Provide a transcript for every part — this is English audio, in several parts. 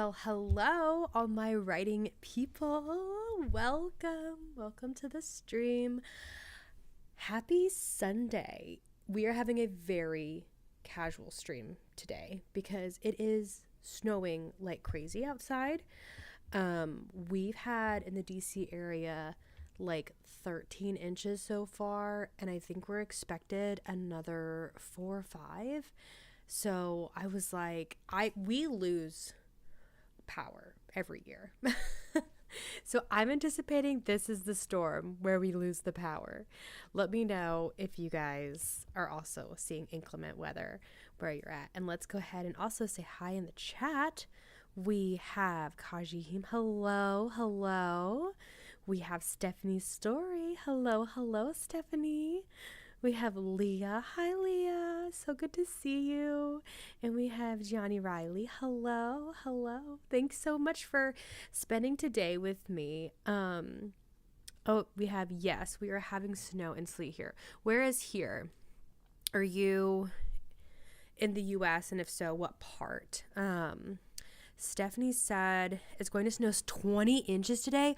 Well, hello, all my writing people. Welcome to the stream. Happy Sunday. We are having a very casual stream today because it is snowing like crazy outside. We've had in the DC area like 13 inches so far, and I think we're expected another 4 or 5. So I was like, we lose power every year. So I'm anticipating this is the storm where we lose the power. Let me know if you guys are also seeing inclement weather where you're at. And let's go ahead and also say hi in the chat. We have Kajim. Hello. We have Stephanie's story. Hello, Stephanie. We have Leah. Hi, Leah. So good to see you. And we have Johnny Riley. Hello. Thanks so much for spending today with me. We are having snow and sleet here. Where is here? Are you in the U.S.? And if so, what part? Stephanie said it's going to snow 20 inches today.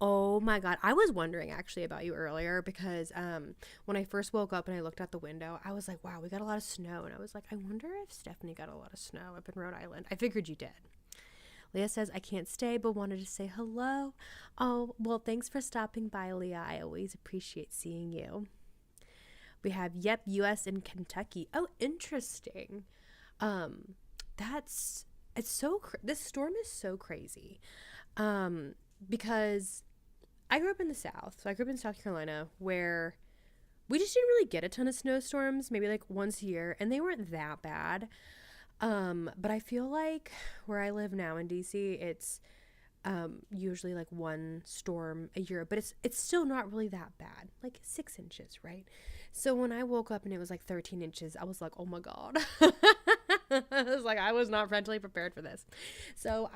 Oh my God. I was wondering actually about you earlier because when I first woke up and I looked out the window, I was like, wow, we got a lot of snow. And I was like, I wonder if Stephanie got a lot of snow up in Rhode Island. I figured you did. Leah says, I can't stay, but wanted to say hello. Oh, well, thanks for stopping by, Leah. I always appreciate seeing you. We have, U.S. and Kentucky. Oh, interesting. This storm is so crazy. Because I grew up in the South. So I grew up in South Carolina where we just didn't really get a ton of snowstorms, maybe like once a year, and they weren't that bad. But I feel like where I live now in DC, it's usually like one storm a year, but it's still not really that bad, like 6 inches, right? So when I woke up and it was like 13 inches, I was like, oh my God. I was like, I was not mentally prepared for this. So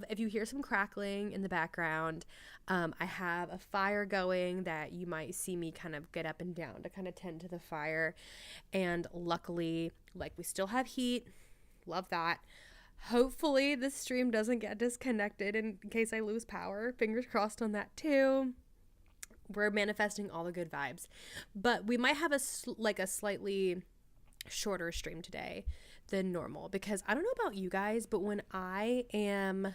if you hear some crackling in the background, I have a fire going that you might see me kind of get up and down to kind of tend to the fire. And luckily, like, we still have heat. Love that. Hopefully this stream doesn't get disconnected in case I lose power. Fingers crossed on that too. We're manifesting all the good vibes. But we might have a slightly shorter stream today than normal because I don't know about you guys, but when I am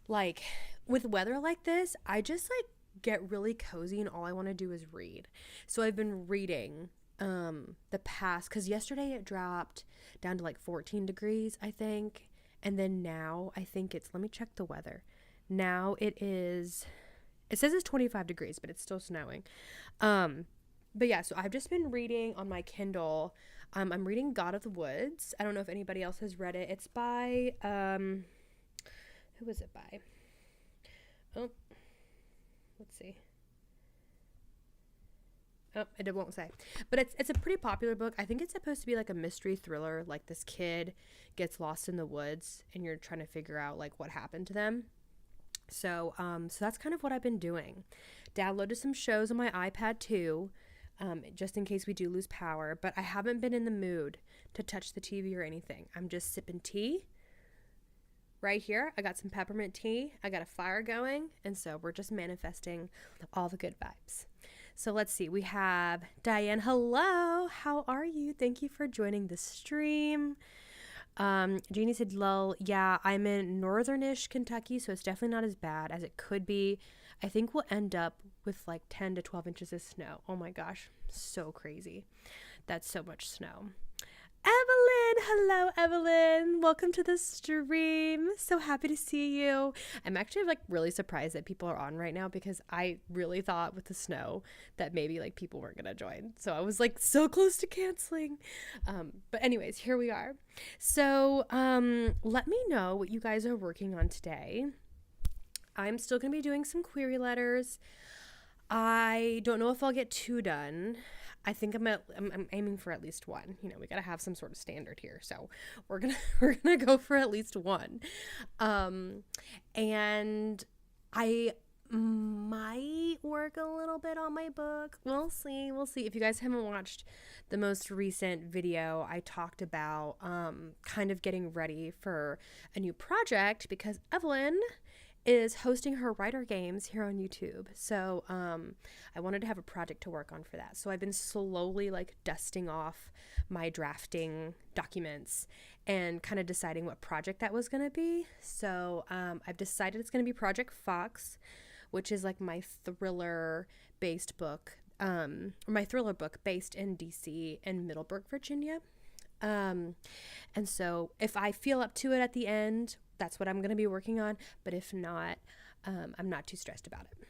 like with weather like this, I just like get really cozy and all I want to do is read. So I've been reading the past, because yesterday it dropped down to like 14 degrees, I think. And then now I think let me check the weather. Now it says it's 25 degrees, but it's still snowing. But yeah, so I've just been reading on my Kindle. I'm reading God of the Woods. I don't know if anybody else has read it. It's by, who is it by? Oh, let's see. Oh, it won't say. But it's a pretty popular book. I think it's supposed to be like a mystery thriller. Like this kid gets lost in the woods and you're trying to figure out like what happened to them. So that's kind of what I've been doing. Downloaded some shows on my iPad too. Just in case we do lose power, but I haven't been in the mood to touch the TV or anything. I'm just sipping tea right here. I got some peppermint tea. I got a fire going. And so we're just manifesting all the good vibes. So let's see. We have Diane. Hello. How are you? Thank you for joining the stream. Jeannie said, lol. Yeah, I'm in northernish Kentucky, so it's definitely not as bad as it could be. I think we'll end up with like 10 to 12 inches of snow. Oh my gosh, so crazy. That's so much snow. Evelyn, hello Evelyn. Welcome to the stream. So happy to see you. I'm actually like really surprised that people are on right now because I really thought with the snow that maybe like people weren't gonna join. So I was like so close to canceling. But anyways, here we are. So let me know what you guys are working on today. I'm still going to be doing some query letters. I don't know if I'll get 2 done. I think I'm aiming for at least 1. You know, we got to have some sort of standard here. So we're going to go for at least 1. And might work a little bit on my book. We'll see. We'll see. If you guys haven't watched the most recent video, I talked about kind of getting ready for a new project because Evelyn is hosting her writer games here on YouTube. So I wanted to have a project to work on for that. So I've been slowly like dusting off my drafting documents and kind of deciding what project that was going to be. So I've decided it's going to be Project Fox, which is like my thriller based book, or my thriller book based in DC and Middleburg, Virginia. And so if I feel up to it at the end, that's what I'm going to be working on. But if not, I'm not too stressed about it.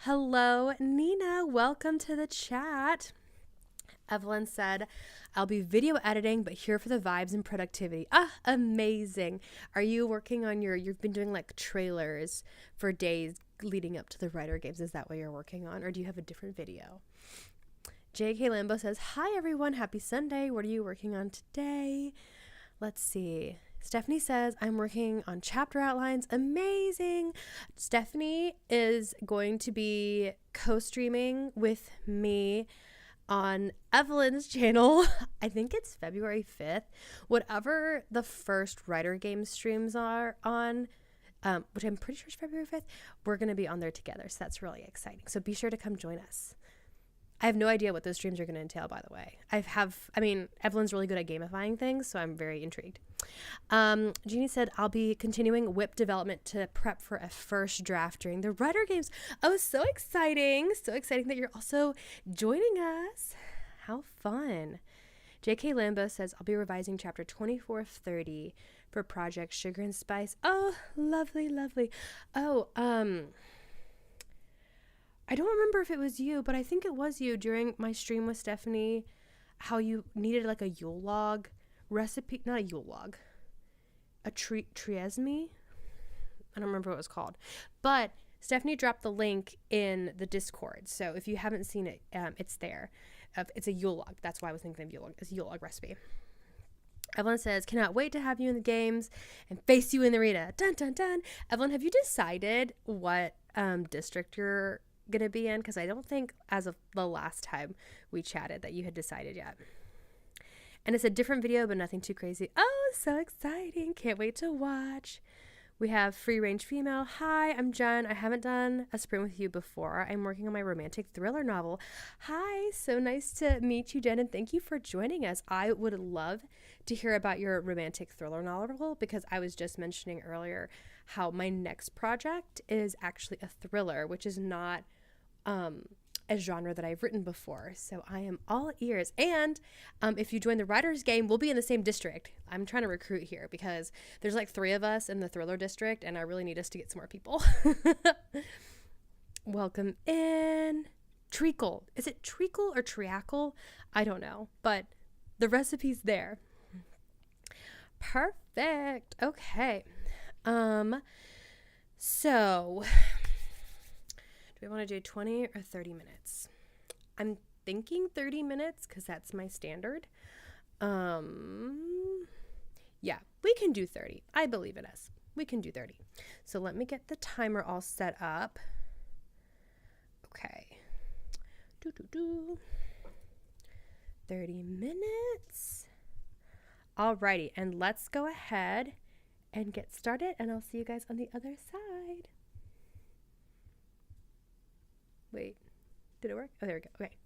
Hello, Nina. Welcome to the chat. Evelyn said, I'll be video editing, but here for the vibes and productivity. Ah, amazing. Are you working on you've been doing like trailers for days leading up to the writer games? Is that what you're working on? Or do you have a different video? JK Lambo says, hi everyone, happy Sunday. What are you working on today? Let's see. Stephanie says, I'm working on chapter outlines. Amazing. Stephanie is going to be co-streaming with me on Evelyn's channel. I think it's February 5th. Whatever the first writer game streams are on, which I'm pretty sure is February 5th, we're going to be on there together. So that's really exciting. So be sure to come join us. I have no idea what those streams are going to entail, by the way. Evelyn's really good at gamifying things, so I'm very intrigued. Jeannie said, I'll be continuing whip development to prep for a first draft during the writer games. Oh, so exciting. So exciting that you're also joining us. How fun. JK Lambo says, I'll be revising chapter 24 of 30 for Project Sugar and Spice. Oh, lovely, lovely. Oh, I don't remember if it was you, but I think it was you during my stream with Stephanie, how you needed like a Yule log recipe, not a Yule log, a triesme. I don't remember what it was called, but Stephanie dropped the link in the Discord. So if you haven't seen it, it's there. It's a Yule log. That's why I was thinking of Yule log. It's a Yule log recipe. Evelyn says, cannot wait to have you in the games and face you in the arena. Dun, dun, dun. Evelyn, have you decided what district you're gonna be in? Because I don't think as of the last time we chatted that you had decided yet. And it's a different video, but nothing too crazy. Oh, so exciting. Can't wait to watch. We have Free Range Female. Hi, I'm Jen. I haven't done a sprint with you before. I'm working on my romantic thriller novel. Hi, so nice to meet you, Jen, and thank you for joining us. I would love to hear about your romantic thriller novel because I was just mentioning earlier how my next project is actually a thriller, which is not a genre that I've written before. So I am all ears. And if you join the writers game, we'll be in the same district. I'm trying to recruit here because there's like 3 of us in the thriller district and I really need us to get some more people. Welcome in. Treacle. Is it treacle or treacle? I don't know, but the recipe's there. Perfect. Okay. So do we want to do 20 or 30 minutes? I'm thinking 30 minutes because that's my standard. Yeah, we can do 30. I believe in us. We can do 30. So let me get the timer all set up. Okay. 30 minutes. Alrighty, and let's go ahead and get started, and I'll see you guys on the other side. Wait, did it work? Oh, there we go. Okay.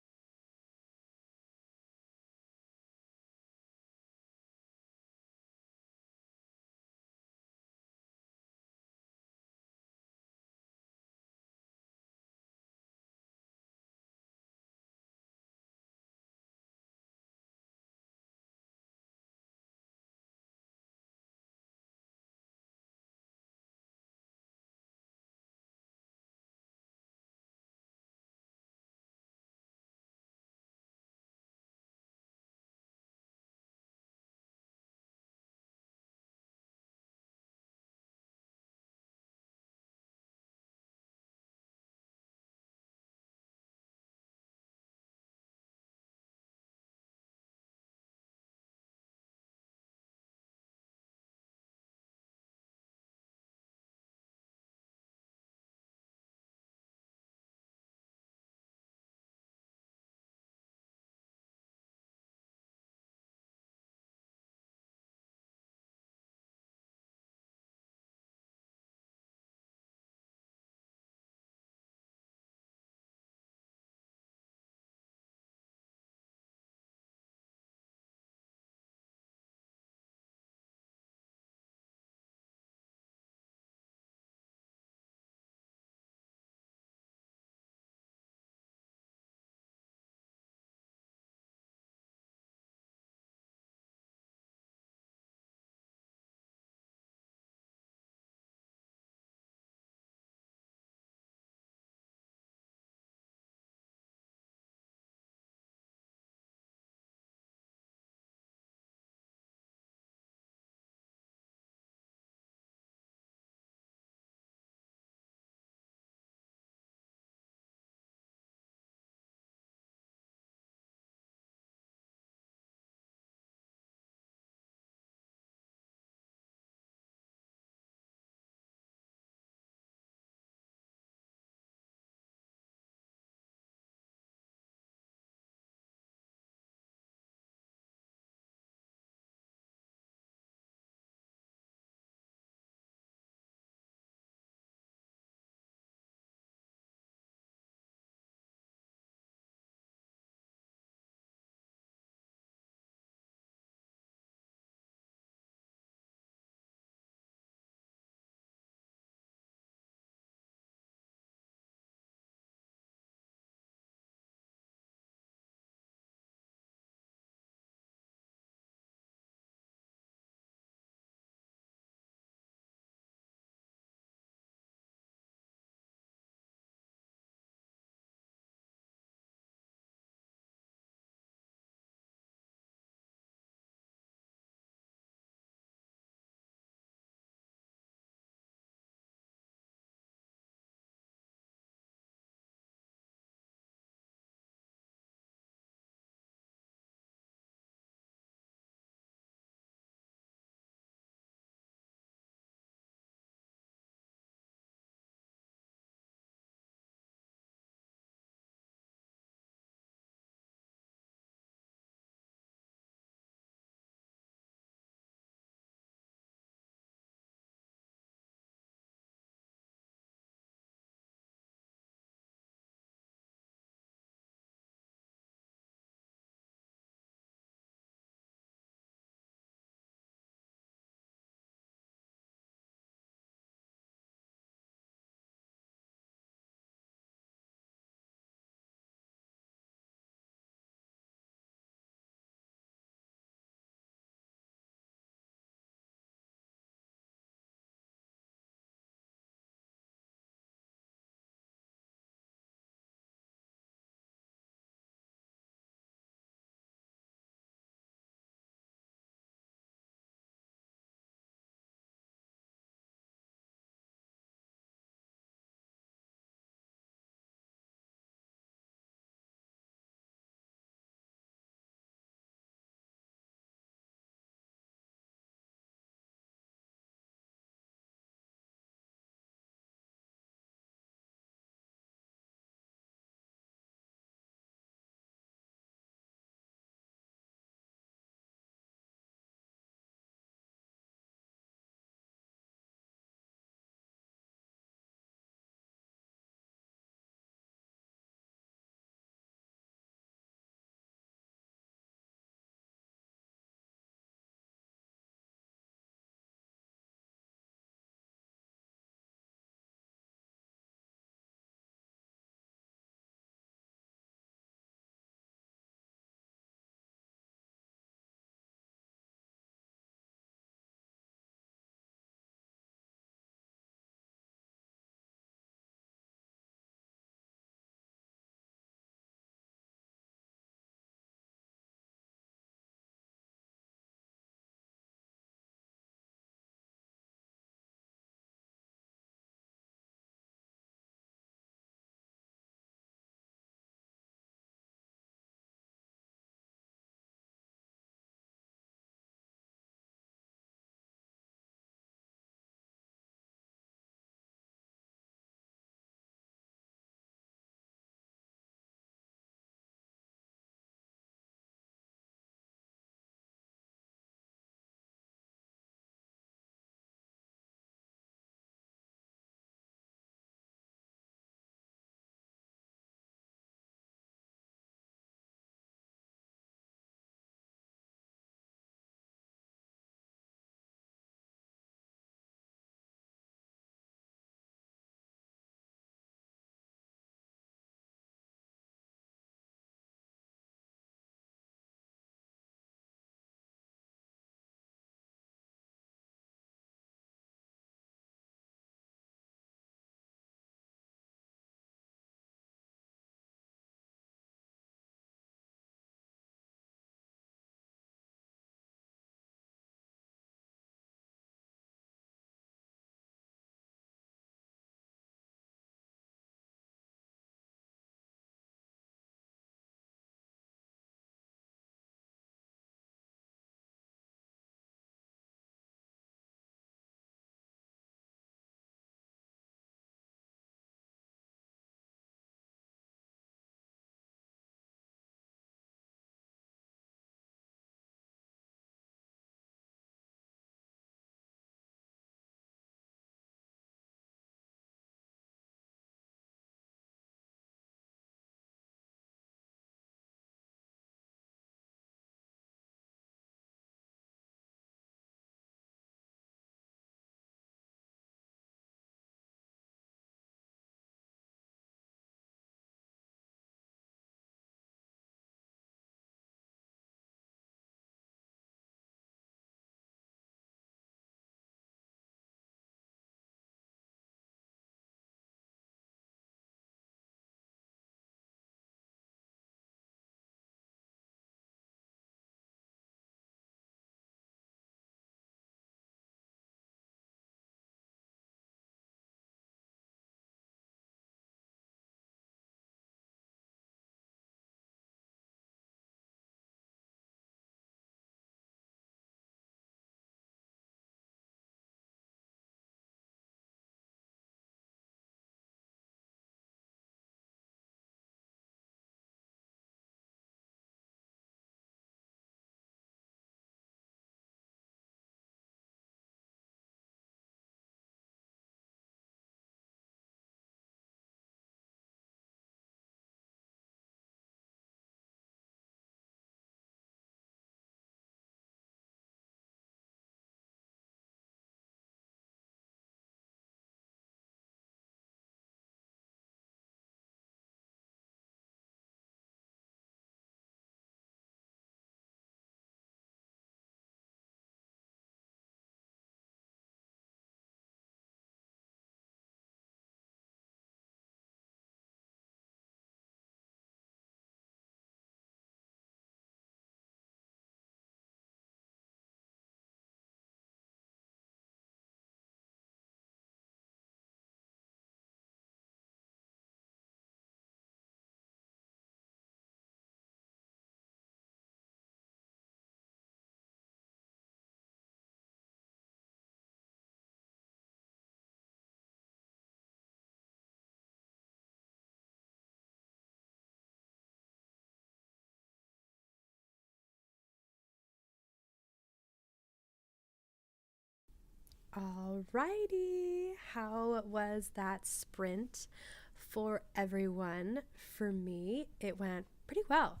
Alrighty. How was that sprint for everyone? For me, it went pretty well.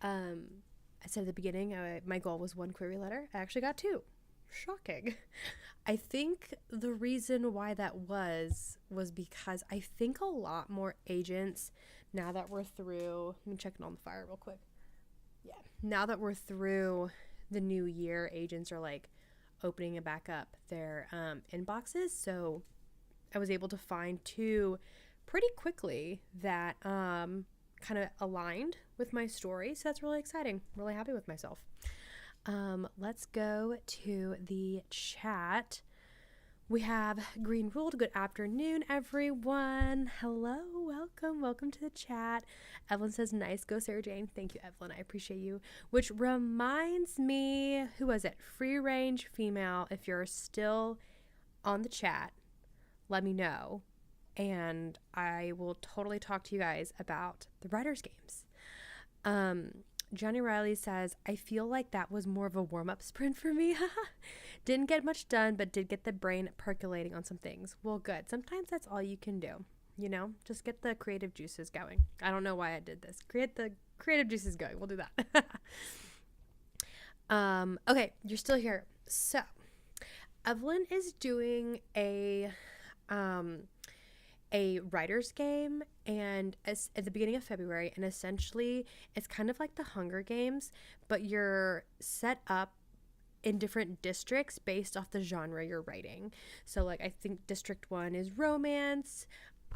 I said at the beginning, my goal was 1 query letter. I actually got 2. Shocking. I think the reason why that was because I think a lot more agents, now that we're through, let me check it on the fire real quick. Yeah. Now that we're through the new year, agents are like opening it back up their inboxes. So I was able to find 2 pretty quickly that kind of aligned with my story. So that's really exciting. Really happy with myself. Let's go to the chat. We have Green Ruled. Good afternoon, everyone. Hello, welcome to the chat. Evelyn says, nice, go Sarah Jane. Thank you, Evelyn, I appreciate you. Which reminds me, who was it? Free range female. If you're still on the chat, let me know, and I will totally talk to you guys about the writers' games. Johnny Riley says, I feel like that was more of a warm-up sprint for me. Didn't get much done, but did get the brain percolating on some things. Well, good. Sometimes that's all you can do, you know? Just get the creative juices going. I don't know why I did this. Create the creative juices going. We'll do that. Okay, you're still here. So, Evelyn is doing a writer's game, and at the beginning of February, and essentially it's kind of like the Hunger Games, but you're set up in different districts based off the genre you're writing. So like I think District 1 is romance,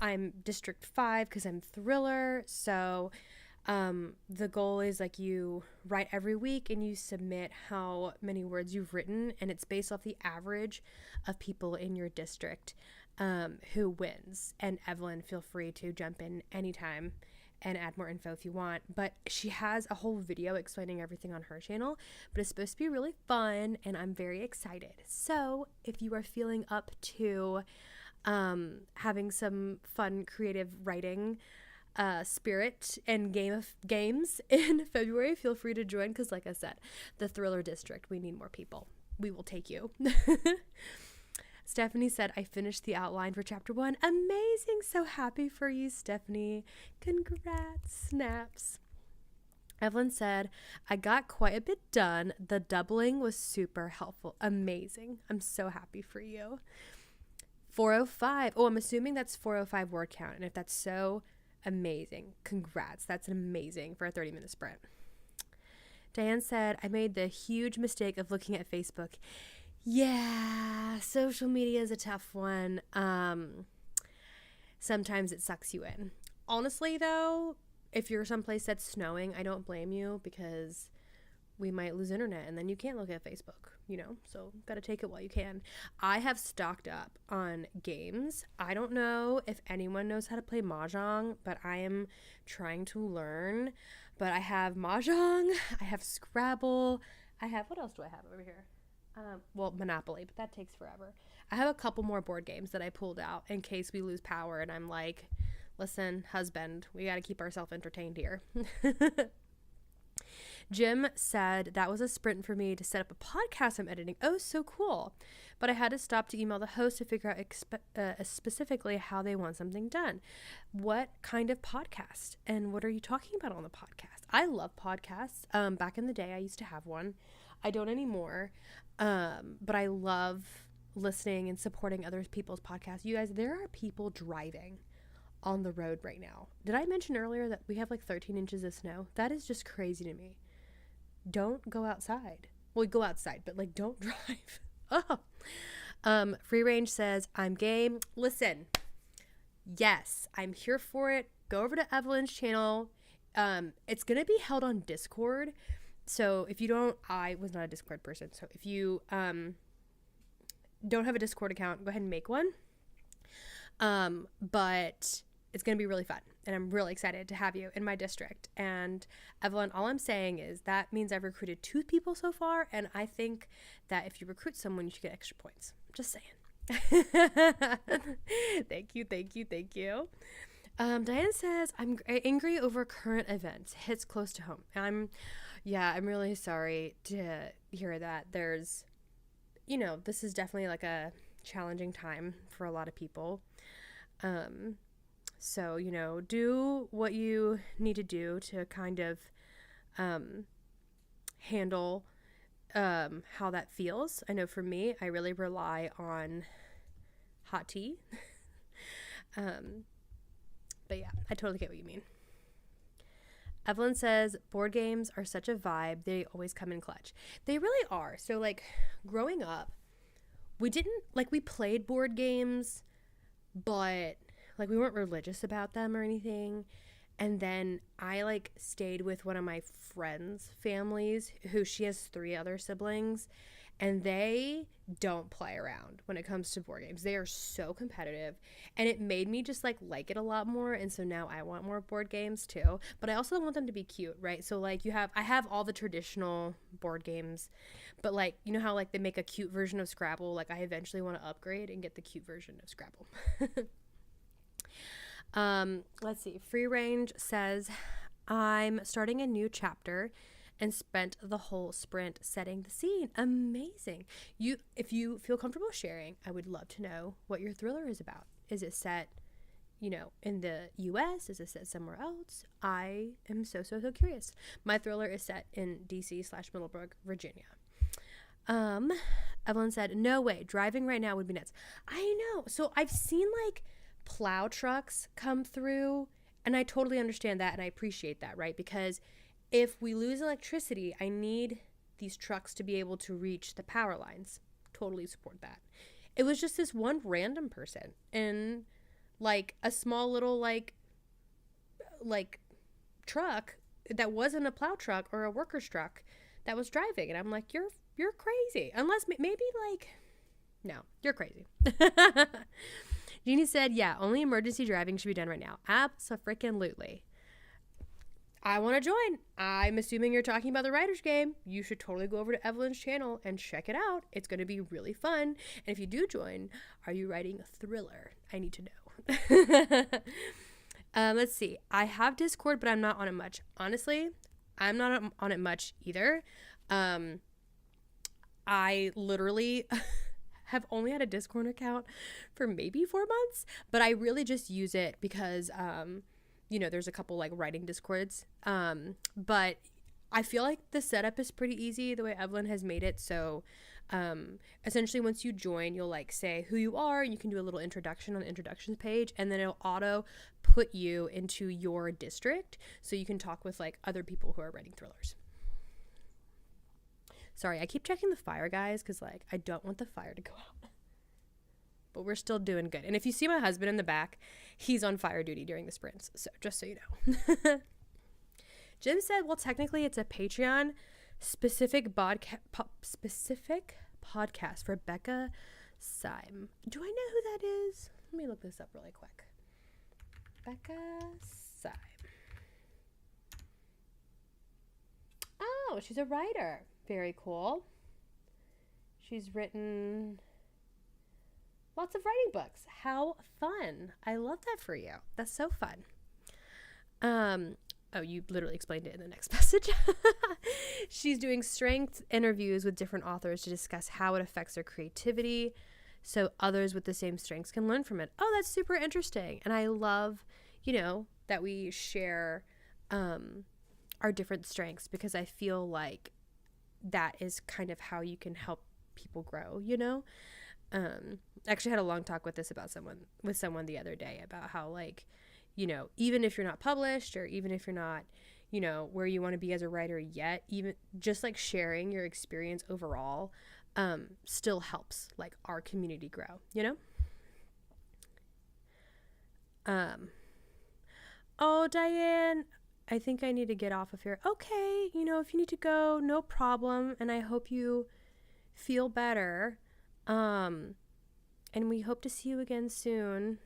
I'm District 5 because I'm thriller. So the goal is like you write every week and you submit how many words you've written, and it's based off the average of people in your district who wins. And Evelyn, feel free to jump in anytime and add more info if you want, but she has a whole video explaining everything on her channel, but it's supposed to be really fun and I'm very excited. So if you are feeling up to having some fun creative writing spirit and games in February, feel free to join, because like I said, the thriller district, we need more people. We will take you. Stephanie said, I finished the outline for chapter 1. Amazing. So happy for you, Stephanie. Congrats. Snaps. Evelyn said, I got quite a bit done. The doubling was super helpful. Amazing. I'm so happy for you. 405. Oh, I'm assuming that's 405 word count. And if that's so, amazing. Congrats. That's amazing for a 30-minute sprint. Diane said, I made the huge mistake of looking at Facebook. Yeah, social media is a tough one. Sometimes it sucks you in. Honestly, though, if you're someplace that's snowing, I don't blame you, because we might lose internet and then you can't look at Facebook, you know? So gotta take it while you can. I have stocked up on games. I don't know if anyone knows how to play Mahjong, but I am trying to learn. But I have Mahjong, I have Scrabble, what else do I have over here? Well, Monopoly, but that takes forever. I have a couple more board games that I pulled out in case we lose power, and I'm like, listen, husband, we got to keep ourselves entertained here. Jim said, that was a sprint for me to set up a podcast I'm editing. Oh, so cool. But I had to stop to email the host to figure out specifically how they want something done. What kind of podcast? And what are you talking about on the podcast? I love podcasts. Back in the day, I used to have one. I don't anymore. But I love listening and supporting other people's podcasts. You guys, there are people driving on the road right now. Did I mention earlier that we have like 13 inches of snow? That is just crazy to me. Don't go outside. Well, go outside, but like don't drive. Oh. Free Range says, I'm game. Listen, yes, I'm here for it. Go over to Evelyn's channel. It's going to be held on Discord. So if you don't, I was not a Discord person. So if you don't have a Discord account, go ahead and make one. But it's going to be really fun. And I'm really excited to have you in my district. And Evelyn, all I'm saying is that means I've recruited 2 people so far. And I think that if you recruit someone, you should get extra points. Just saying. Thank you. Diane says, I'm angry over current events. Hits close to home. I'm really sorry to hear that. There's, this is definitely like a challenging time for a lot of people. So, you know, do what you need to do to kind of handle how that feels. I know for me, I really rely on hot tea. But yeah, I totally get what you mean. Evelyn says, board games are such a vibe. They always come in clutch. They really are. So, like, growing up, we played board games, but, like, we weren't religious about them or anything. And then I, like, stayed with one of my friends' families, who she has 3 other siblings, and they don't play around when it comes to board games. They are so competitive, and it made me just like it a lot more. And so now I want more board games too, but I also want them to be cute, right? So like I have all the traditional board games, but like, you know how like they make a cute version of Scrabble? Like I eventually want to upgrade and get the cute version of Scrabble. Let's see. Free Range says, I'm starting a new chapter and spent the whole sprint setting the scene. Amazing. If you feel comfortable sharing, I would love to know what your thriller is about. Is it set, you know, in the US? Is it set somewhere else? I am so curious. My thriller is set in DC/Middlebrook, Virginia. Evelyn said, no way, driving right now would be nuts. I know. So I've seen like plow trucks come through, and I totally understand that, and I appreciate that, right? Because if we lose electricity, I need these trucks to be able to reach the power lines. Totally support that. It was just this one random person in like a small little like truck that wasn't a plow truck or a worker's truck that was driving, and I'm like, you're crazy. Unless maybe like, no, you're crazy. Jeannie said, yeah, only emergency driving should be done right now. Abso-freaking-lutely. I want to join. I'm assuming you're talking about the writer's game. You should totally go over to Evelyn's channel and check it out. It's going to be really fun. And if you do join, are you writing a thriller? I need to know. Let's see. I have Discord, but I'm not on it much. Honestly, I'm not on it much either. I literally have only had a Discord account for maybe 4 months, but I really just use it because you know, there's a couple like writing Discords, but I feel like the setup is pretty easy the way Evelyn has made it. So essentially once you join, you'll like say who you are, and you can do a little introduction on the introductions page, and then it'll auto put you into your district so you can talk with like other people who are writing thrillers. Sorry, I keep checking the fire, guys, because like I don't want the fire to go out. But we're still doing good. And if you see my husband in the back, he's on fire duty during the sprints. So just so you know. Jim said, well, technically it's a Patreon specific podcast for Becca Syme. Do I know who that is? Let me look this up really quick. Becca Syme. Oh, she's a writer. Very cool. She's written lots of writing books. How fun. I love that for you. That's so fun. Oh, you literally explained it in the next message. She's doing strength interviews with different authors to discuss how it affects their creativity so others with the same strengths can learn from it. Oh, that's super interesting. And I love, you know, that we share our different strengths, because I feel like that is kind of how you can help people grow, you know? I actually had a long talk with someone the other day about how, like, you know, even if you're not published, or even if you're not, you know, where you want to be as a writer yet, even just like sharing your experience overall still helps like our community grow, you know? Oh, Diane, I think I need to get off of here. Okay, you know, if you need to go, no problem, and I hope you feel better. And we hope to see you again soon.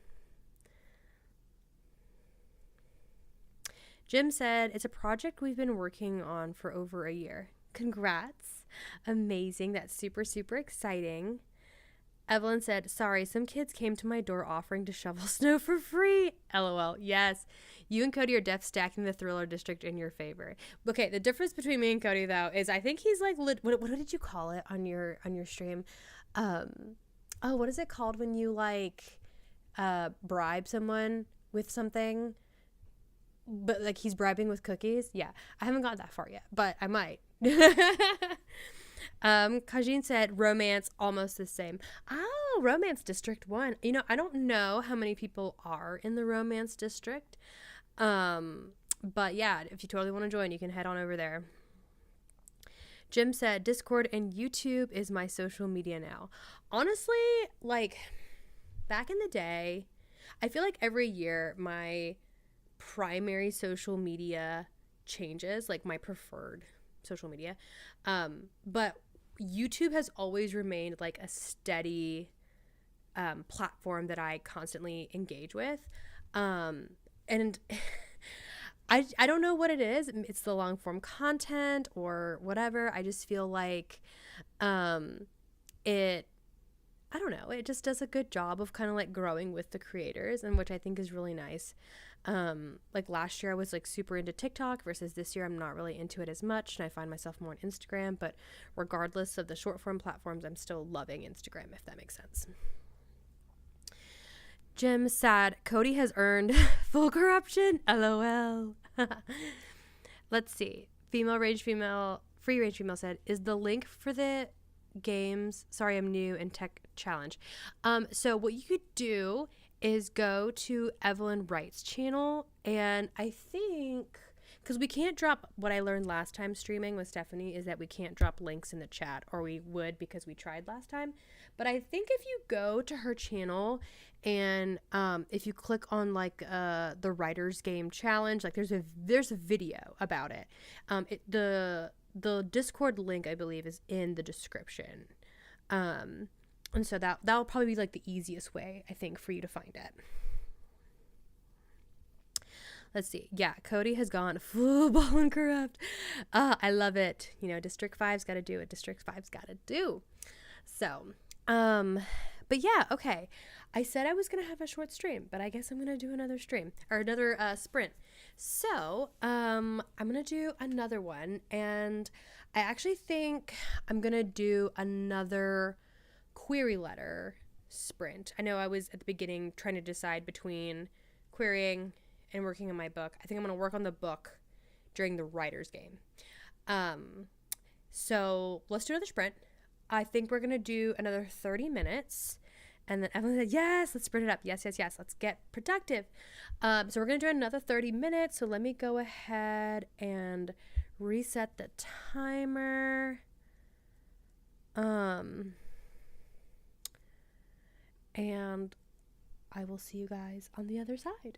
Jim said, it's a project we've been working on for over a year. Congrats. Amazing. That's super, super exciting. Evelyn said, sorry, some kids came to my door offering to shovel snow for free. LOL. Yes. You and Cody are def stacking the thriller district in your favor. Okay, the difference between me and Cody, though, is I think he's like, what did you call it on your stream? Oh, what is it called when you like bribe someone with something, but like he's bribing with cookies? Yeah, I haven't got that far yet, but I might. Kajin said romance almost the same. Oh, romance district 1. You know, I don't know how many people are in the romance district. But yeah, if you totally want to join, you can head on over there. Jim said Discord and YouTube is my social media now. Honestly, like back in the day, I feel like every year my primary social media changes, like my preferred social media. But YouTube has always remained like a steady platform that I constantly engage with. And I don't know what it is. It's the long form content or whatever. I just feel like it I don't know, it just does a good job of kind of like growing with the creators, and which I think is really nice. Like last year I was like super into TikTok versus this year I'm not really into it as much, and I find myself more on Instagram, but regardless of the short form platforms, I'm still loving Instagram, if that makes sense. Jim sad Cody has earned full corruption. LOL. Let's see. Free range female said, is the link for the games, sorry I'm new in tech challenge. So what you could do is go to Evelyn Wright's channel, and I think because we can't drop, what I learned last time streaming with Stephanie is that we can't drop links in the chat, or we would because we tried last time. But I think if you go to her channel and if you click on like the writer's game challenge, like there's a video about it. The Discord link, I believe, is in the description. And so that'll probably be like the easiest way, I think, for you to find it. Let's see. Yeah, Cody has gone full ball and corrupt. I love it. You know, District 5's got to do what District 5's got to do. So, but yeah, okay. I said I was going to have a short stream, but I guess I'm going to do another stream or another sprint. So, I'm going to do another one, and I actually think I'm going to do another query letter sprint. I know I was at the beginning trying to decide between querying and working on my book. I think I'm going to work on the book during the writer's game. So let's do another sprint. I think we're going to do another 30 minutes. And then Evelyn said, yes, let's sprint it up. Yes, yes, yes. Let's get productive. So we're going to do another 30 minutes. So let me go ahead and reset the timer. And I will see you guys on the other side.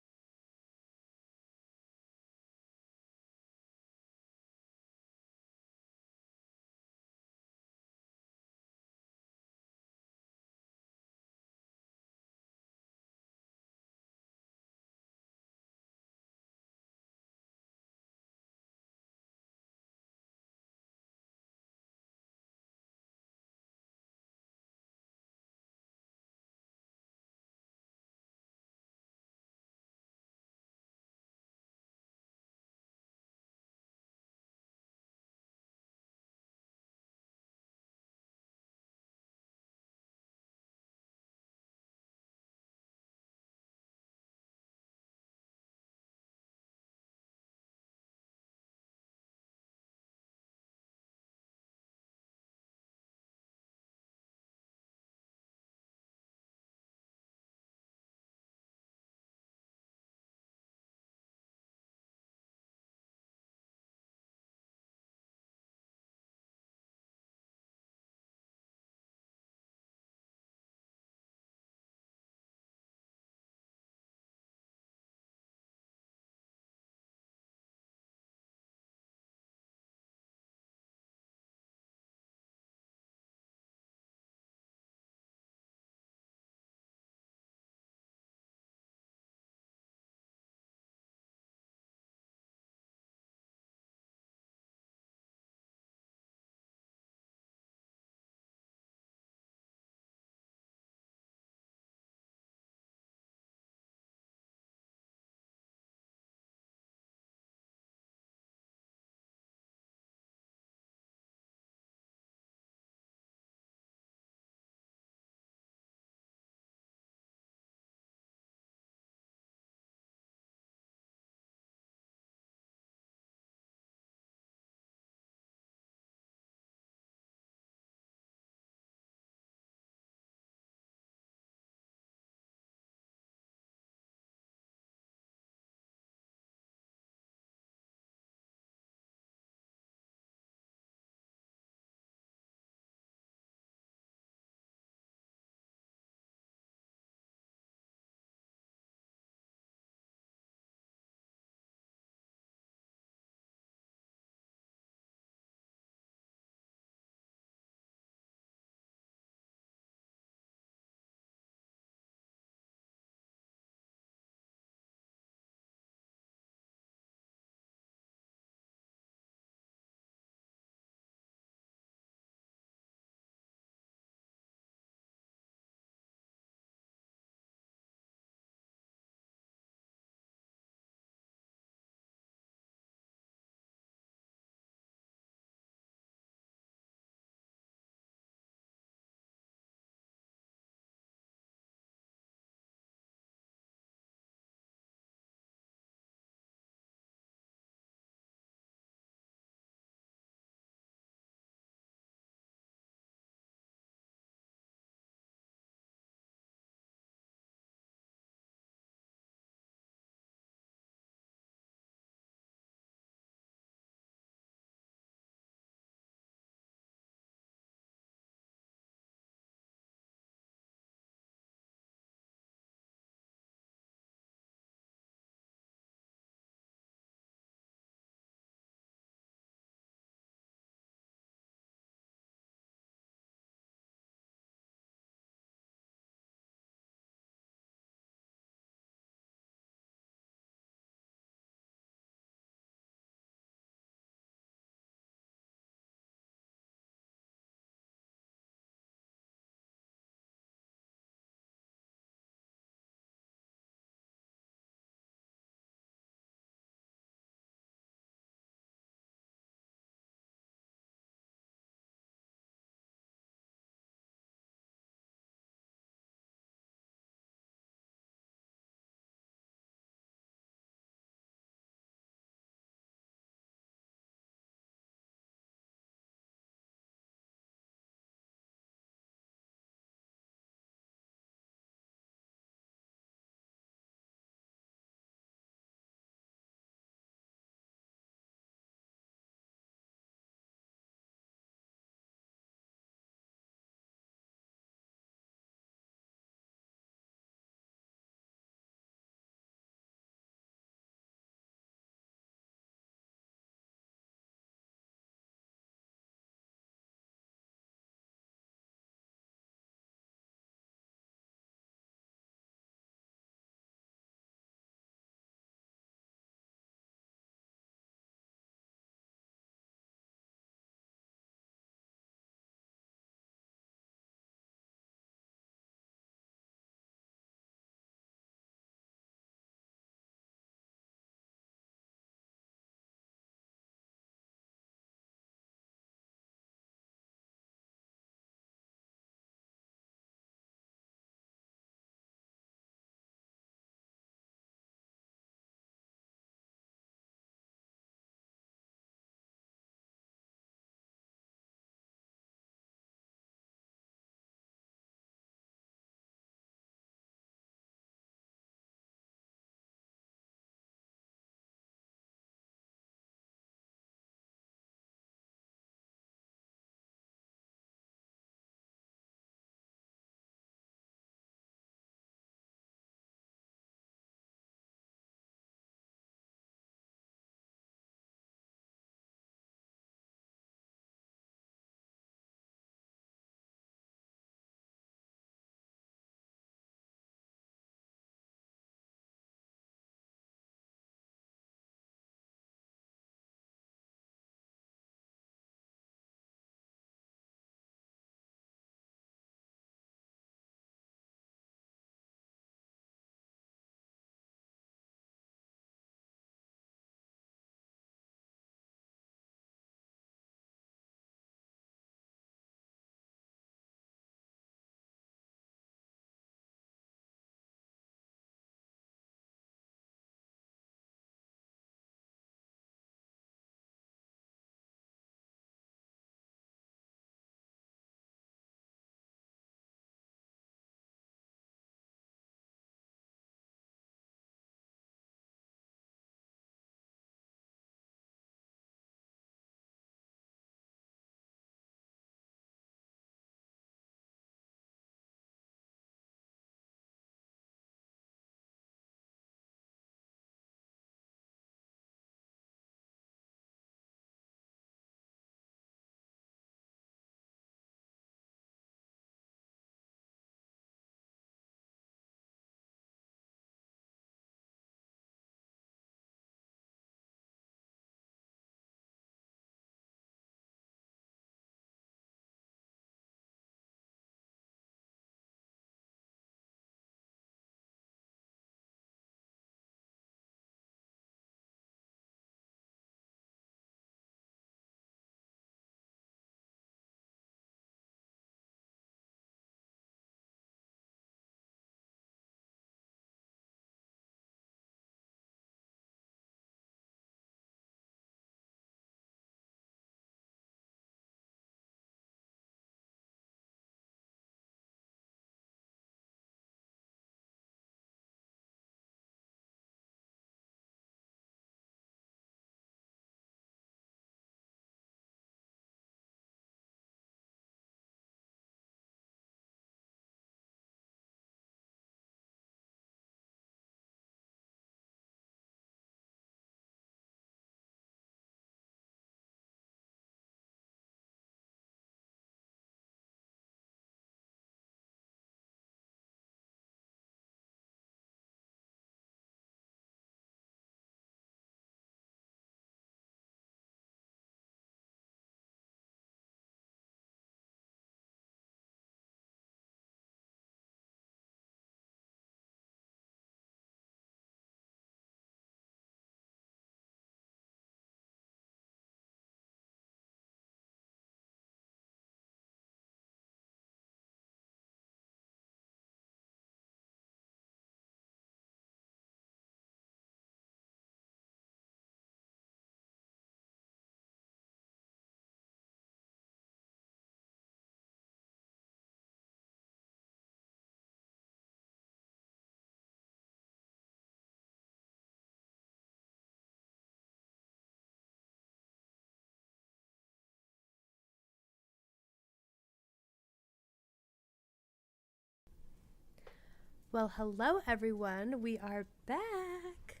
Well, hello everyone. We are back.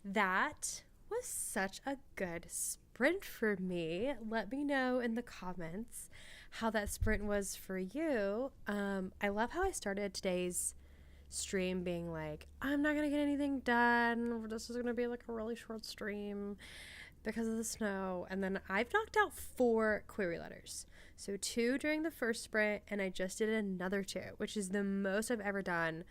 That was such a good sprint for me. Let me know in the comments how that sprint was for you. I love how I started today's stream being like, I'm not gonna get anything done. This is gonna be like a really short stream because of the snow. And then I've knocked out 4 query letters. So 2 during the first sprint, and I just did another 2, which is the most I've ever done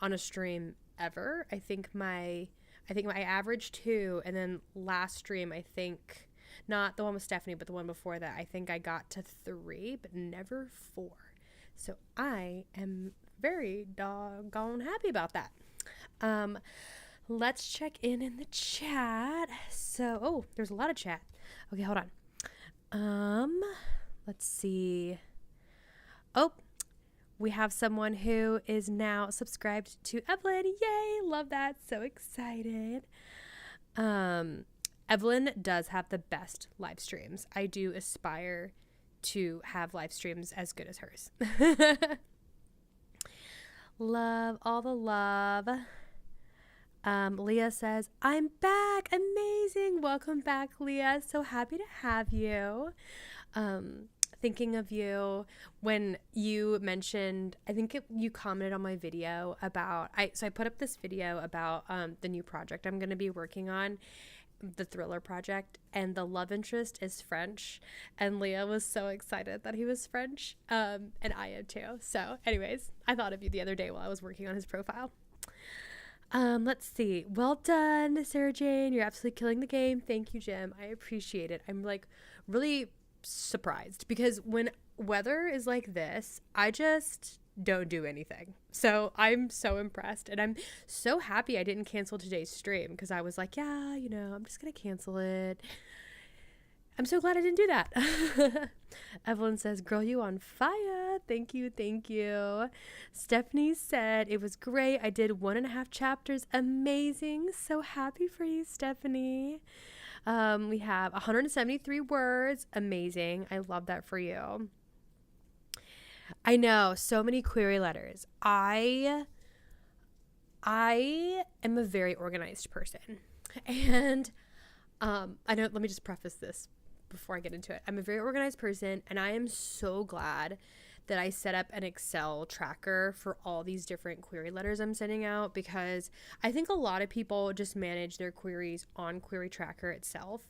on a stream ever. I think my average 2, and then last stream, I think, not the one with Stephanie, but the one before that, I think I got to 3, but never 4. So I am very doggone happy about that. Let's check in the chat. So, there's a lot of chat. Okay, hold on. Let's see. Oh, we have someone who is now subscribed to Evelyn. Yay, love that. So excited. Evelyn does have the best live streams. I do aspire to have live streams as good as hers. Love, all the love. Leah says, I'm back. Amazing. Welcome back, Leah. So happy to have you. Thinking of you when you mentioned, I think you commented on my video about, so I put up this video about the new project I'm going to be working on, the thriller project, and the love interest is French, and Leah was so excited that he was French, and I am too. So anyways, I thought of you the other day while I was working on his profile. Let's see. Well done, Sarah Jane. You're absolutely killing the game. Thank you, Jim. I appreciate it. I'm like really surprised because when weather is like this, I just don't do anything. So I'm so impressed, and I'm so happy I didn't cancel today's stream because I was like, yeah, I'm just gonna cancel it. I'm so glad I didn't do that. Evelyn says, girl, you on fire. Thank you. Stephanie said it was great. I did 1.5 chapters. Amazing. So happy for you, Stephanie. We have 173 words. Amazing. I love that for you. I know, so many query letters. I am a very organized person. And I know, let me just preface this before I get into it. I'm a very organized person, and I am so glad that I set up an Excel tracker for all these different query letters I'm sending out, because I think a lot of people just manage their queries on Query Tracker itself.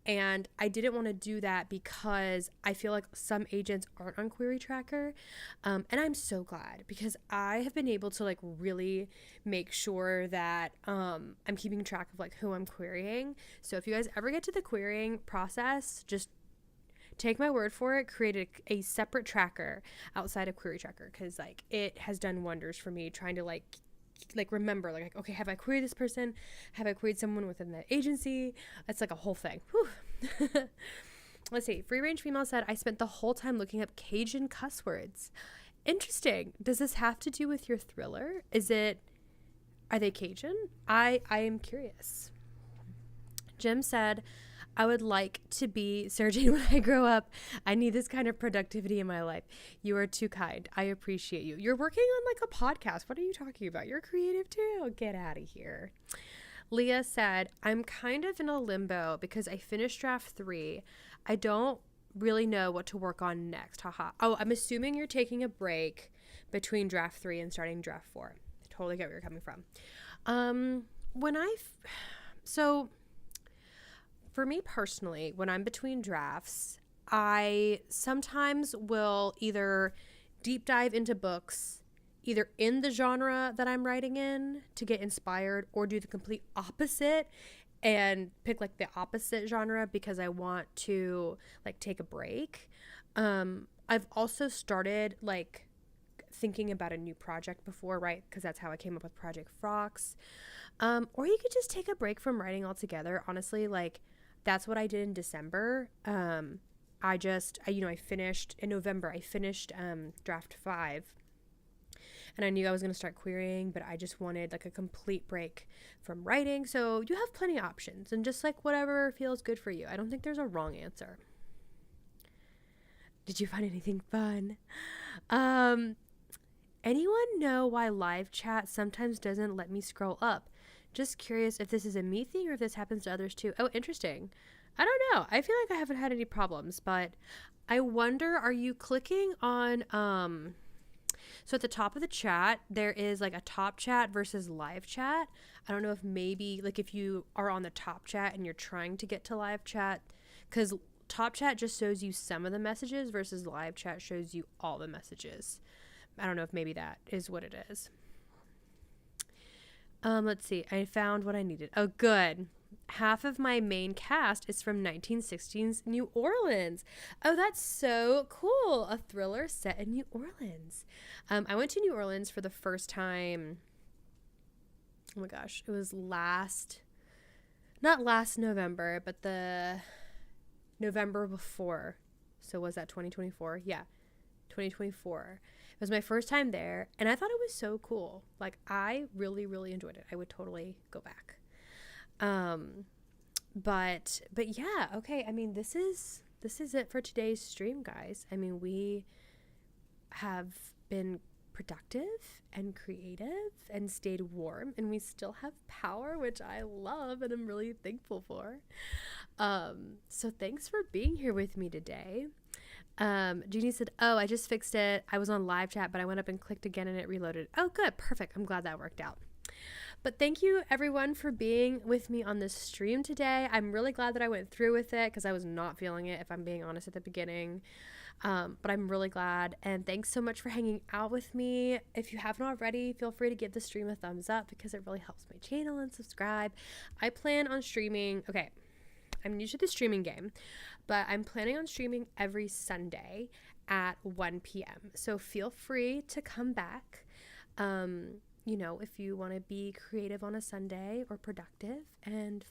And I didn't want to do that because I feel like some agents aren't on Query Tracker. And I'm so glad because I have been able to like really make sure that I'm keeping track of like who I'm querying. So if you guys ever get to the querying process, just take my word for it, create a separate tracker outside of Query Tracker, because like it has done wonders for me trying to like remember like, okay, have I queried this person? Have I queried someone within the agency? It's like a whole thing. Let's see. Free Range Female said, I spent the whole time looking up Cajun cuss words. Interesting. Does this have to do with your thriller? Are they Cajun? I am curious. Jim said, I would like to be Sarah Jane when I grow up. I need this kind of productivity in my life. You are too kind. I appreciate you. You're working on like a podcast. What are you talking about? You're creative too. Get out of here. Leah said, I'm kind of in a limbo because I finished draft 3. I don't really know what to work on next. Haha. Oh, I'm assuming you're taking a break between draft 3 and starting draft 4. I totally get where you're coming from. For me personally, when I'm between drafts, I sometimes will either deep dive into books, either in the genre that I'm writing in to get inspired, or do the complete opposite and pick like the opposite genre because I want to like take a break. I've also started like thinking about a new project before, right? Because that's how I came up with Project Frox. Or you could just take a break from writing altogether. Honestly, like that's what I did in December. I finished in November. I finished draft 5, and I knew I was going to start querying, but I just wanted like a complete break from writing. So you have plenty of options, and just like whatever feels good for you. I don't think there's a wrong answer. Did you find anything fun? Anyone know why live chat sometimes doesn't let me scroll up? Just curious if this is a me thing or if this happens to others too. Oh, interesting. I don't know. I feel like I haven't had any problems, but I wonder, are you clicking on, so at the top of the chat, there is like a top chat versus live chat. I don't know if maybe like if you are on the top chat and you're trying to get to live chat, because top chat just shows you some of the messages versus live chat shows you all the messages. I don't know if maybe that is what it is. Let's see. I found what I needed. Oh, good. Half of my main cast is from 1916's New Orleans. Oh, that's so cool. A thriller set in New Orleans. I went to New Orleans for the first time. Oh my gosh. It was not last November, but the November before. So was that 2024? Yeah, 2024. It was my first time there, and I thought it was so cool. Like, I really, really enjoyed it. I would totally go back. But yeah, okay. I mean, this is it for today's stream, guys. I mean, we have been productive and creative and stayed warm, and we still have power, which I love and I'm really thankful for. So thanks for being here with me today. Jeannie said, oh, I just fixed it. I was on live chat, but I went up and clicked again and it reloaded. Oh, good. Perfect. I'm glad that worked out. But thank you everyone for being with me on this stream today. I'm really glad that I went through with it because I was not feeling it, if I'm being honest, at the beginning. But I'm really glad. And thanks so much for hanging out with me. If you haven't already, feel free to give the stream a thumbs up because it really helps my channel, and subscribe. I plan on streaming. Okay, I'm new to the streaming game, but I'm planning on streaming every Sunday at 1 p.m. So feel free to come back. You know, if you want to be creative on a Sunday or productive and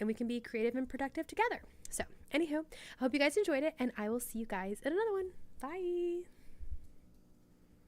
we can be creative and productive together. So anywho, I hope you guys enjoyed it, and I will see you guys in another one. Bye.